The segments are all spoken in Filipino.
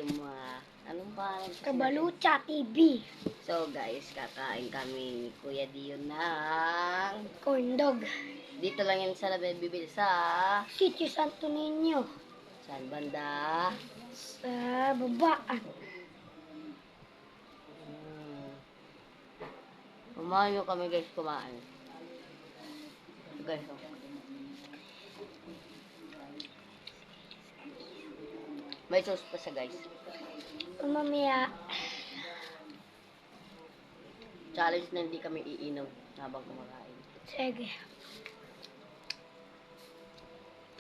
yung mga, anong pangalan? Kabalucha TV. So guys, kakain kami ni Kuya Dio ng... Corn dog. Dito lang yan sa bibili sa... Sitio Santo Niño. Saan banda? Sa babaan. Kumain kami guys, kumain. Guys, oh. May sauce pa siya guys. Mamaya. Challenge na hindi kami iinom habang kumakain. Sige.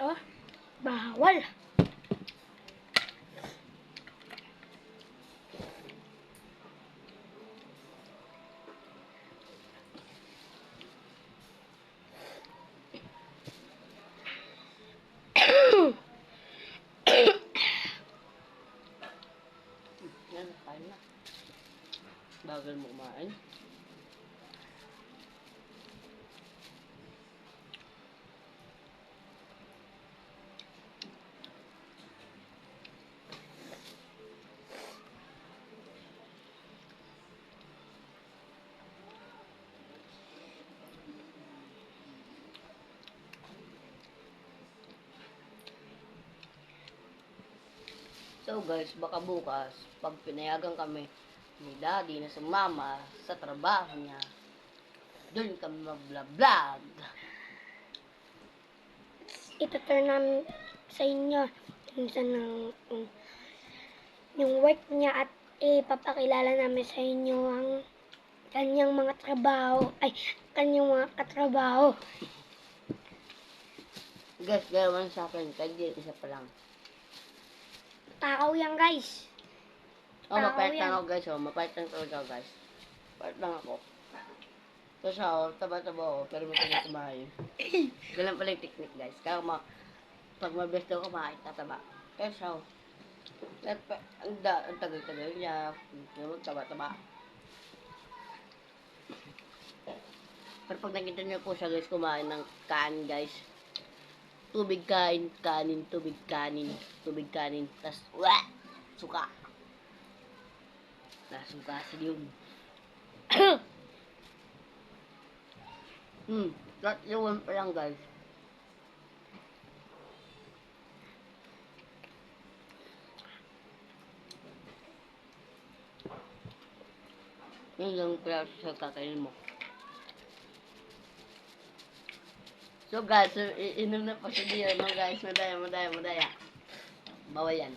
Oh, bawal. Yan, kain na. Bagal mo kumain. So guys, baka bukas, pag pinayagan kami ni Daddy na sumama sa trabaho niya, doon kami mag-vlog. Itutur namin sa inyo yung work niya at ipapakilala namin sa inyo ang kanyang mga trabaho. Kanyang mga katrabaho. Guys, gawin sa akin, kahit isa pa lang. Takaw yan, guys. Oh, Tao mapait lang yan. ako guys, oh. Mapait lang talaga ako guys. Mapait lang ako. Kasi ako, taba-taba ako, pero may tinang kumain. Ganun pala yung technique guys. Kaya pag mabilis daw kumain, tataba. Kasi ako, ang tagal-tagal niya, yung taba-taba. Pero pag nakita niyo po siya guys, kumain ng kanin guys. Tubig kain, kanin, tubig kanin, tubig kanin, tas suka. Nasuka sa yun. Tatluan pa lang guys. Yun lang pala sa kakainin mo. So guys, inom na pa siya diyan, no guys, madaya. Bawal yan.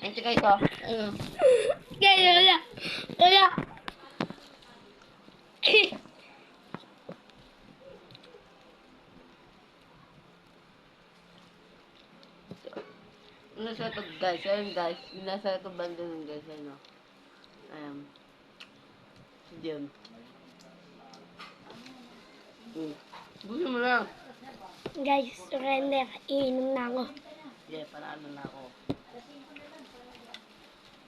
Ang tikay ko. Ayun. Kaya. Nasa ito guys, ayun guys. Nasa ito banda nun guys, ayun o. Ayan. Diyan. Busin mo lang. Guys, surrender. Iinom na ako. Yeah, para ano na ako.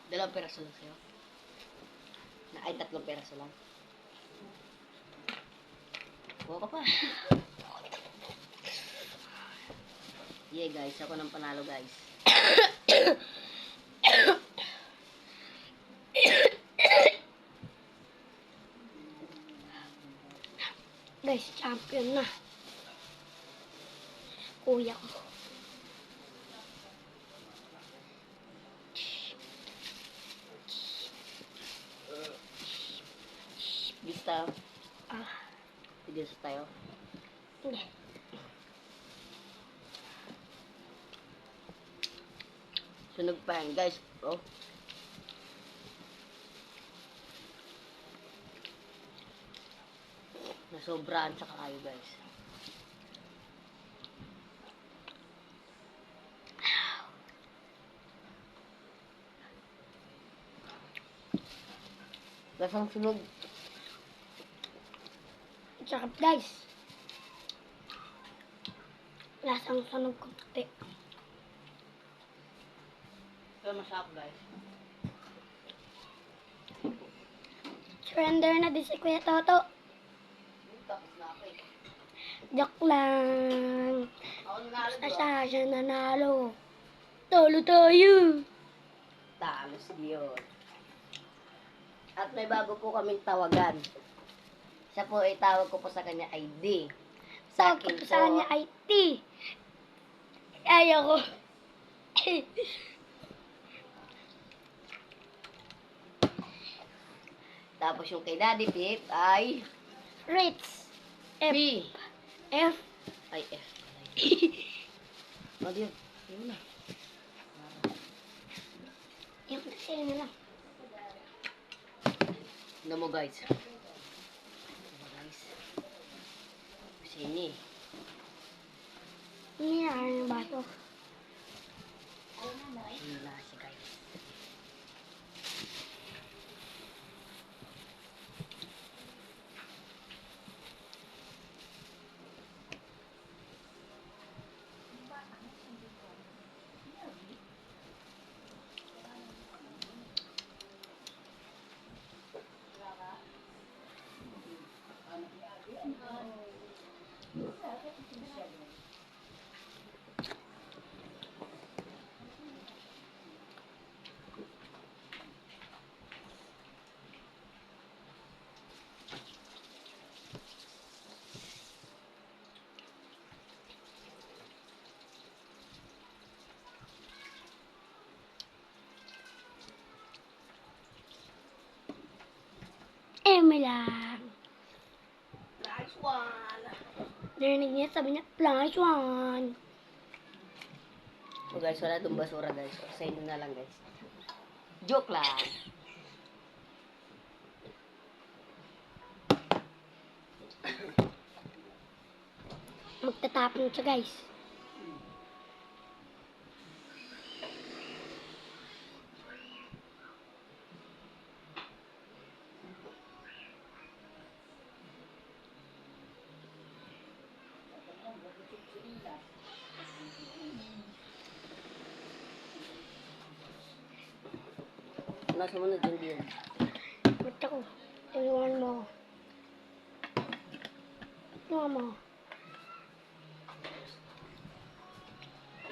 Dalawang peraso lang sa'yo. Ay, 3 peraso lang. Kuha ka pa. Yeah guys, ako nang panalo guys. Guys, champion na. Kuya ko. Bista, Ah, video sa tayo. hindi. Sunog pa yan guys, bro. Nasobraan sa kayo guys. Lasang sunog. Sarap, guys. Lasang sunog kunti. Pero masarap guys. Surrender na din si Kuya Toto. Tapos na ako eh. Joke lang. Ako nanalo, bro. Basta siya nanalo. Talo tayo. Talo si yun. At may bago po kaming tawagan. Siya po ay tawag ko po sa kanya ay D. Sa akin po, Sa kanya ay T. Ayaw ko. tapos yung kay Daddy Pip ay Ritz. F. B. F. Ay, F. Ano yun? Yun na. Yung kasi na lang. Ano mo guys? Ano mo guys? Sini. Hindi na kaya ng baso. Ano na siya guys? Eme lang. Nice one! Narinig niya, sabi niya, plus one. So guys, wala itong basura guys. So, sa inyo na lang guys. Joke lang. Magtatapon siya, guys. Nasa mo na dyan din. Ba't ako? Tulungan mo. Tulungan mo.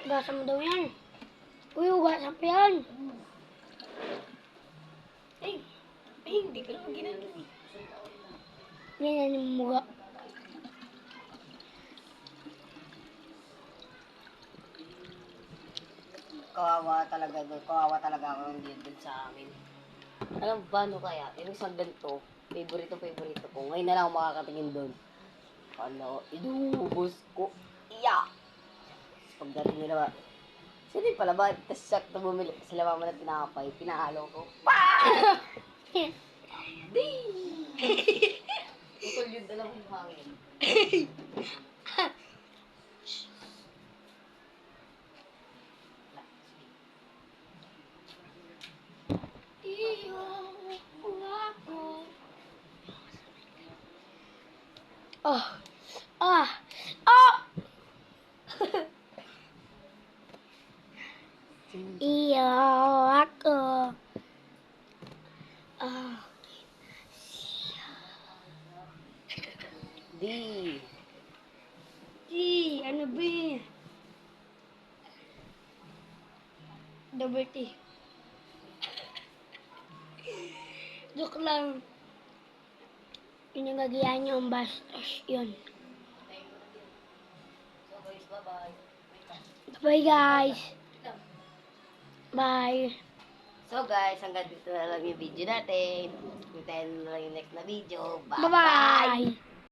Ugasan mo daw yan. Uy, ugasan pa yan. Ay, hindi ko lang ginagawa. Yan yung muga. Kawawa talaga doon. Kawawa talaga ako ng dito sa amin. Alam mo ba, ano kaya? Yung isang ganito, favorito ko. Ngayon na lang ako makakatingin doon. Ano, inubos ko. Iya! Pagdating nila ba, sino yung palaban? Tapos sakto bumili sila mama ng tinapay. Pinahalo ko. Ding! Utol yun, dala ko yung hangin. Oh. Ah. Oh! Iyo ako. Ah. Di. Ano ba eh? Double T. Joke lang. Yun yung gagayahan niyo ang bastos. Yun. So guys, bye-bye. Bye guys. Bye. So guys, hanggang dito na lang yung video natin. Hintayin na lang yung next na video. Bye-bye.